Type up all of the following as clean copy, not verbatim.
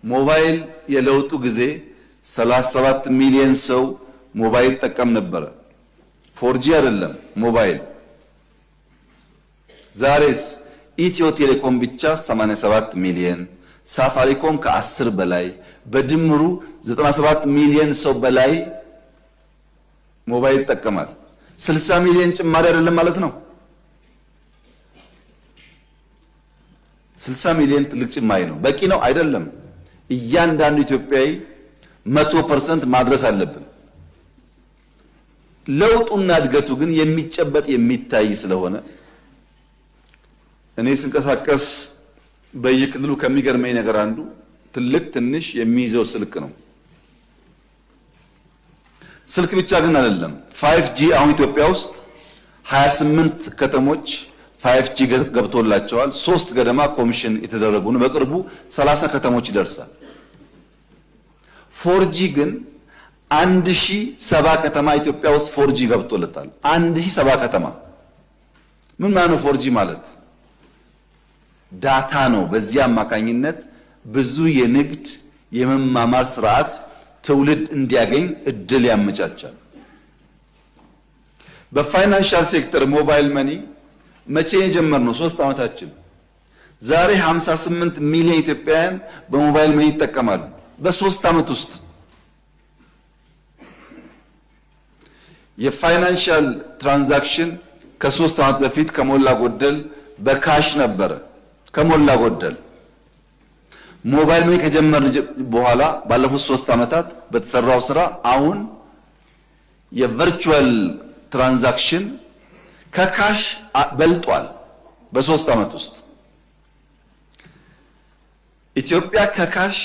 ሞባይል የለውጡ ጊዜ 37 ሚሊዮን ሰው ሞባይል ተጠቀም ነበር። 4G አይደለም ሞባይል። ዛሬስ ኢትዮ ቴሌኮም ብቻ 87 ሚሊዮን፣ ሳፋሪኮም ከ10 በላይ በድምሩ 97 ሚሊዮን ሰው በላይ ሞባይል ይጠቀማል። 60 ሚሊዮን ጭማሪ አይደለም ማለት ነው። 60 ሚሊዮን ትልቅ ጭማሪ ነው። በቂ ነው አይደለም። እያንዳንዱ ኢትዮጵያዊ 100% ማድረስ አለብን። ለውጡና እድገቱ ግን የሚጨበጥ የሚታይ ስለሆነ እኔ ስንቀሳቀስ በየክልሉ ከሚገርመኝ ነገር አንዱ ትልቅ ትንሽ የሚይዘው ስልክ ነው። ስልክ ብቻ ግን አይደለም። 5G አሁን ኢትዮጵያ ውስጥ 28 ከተሞች 5G ገብቶላቸዋል። 3 ገደማ ኮሚሽን የተደረጉ ነው። በቅርቡ 30 ከተሞች ይደርሳል። 4G ግን 1070 ከተማ ኢትዮጵያ ውስጥ 4G ገብቶለታል። 1070 ከተማ ምን ማለት ነው? 4G ማለት ዳታ ነው። በዚህ አማካኝነት ብዙ የንግድ የመማማር ስርዓት ትውልድ እንዲያገኝ እድል ያመቻቻል። በፋይናንሻል ሴክተር ሞባይል መኒ መቼ የጀመርነው? 3 ዓመታችን። ዛሬ 58 ሚሊዮን ኢትዮጵያውያን በሞባይል መኒ ይጠቀማሉ። በ3 ዓመት ውስጥ የፋይናንሻል ትራንዛክሽን ከ3 ዓመት በፊት ከሞላ ጎደል በካሽ ነበረ። ከሞላ ጎደል ሞባይል መኒ ከጀመርን በኋላ ባለፉት 3 ዓመታት በተሰራው ስራ አሁን የቨርቹዋል ትራንዛክሽን ከካሽ በልጧል። በ3 ዓመት ውስጥ ኢትዮጵያ ከካሽ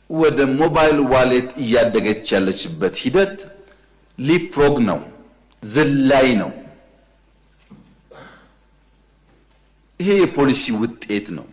ወደ ሞባይል ዋሌት እያደገች ያለችበት ሂደት ሊፕፍሮግ ነው፣ ዝላይ ነው። ይሄ የፖሊሲ ውጤት ነው።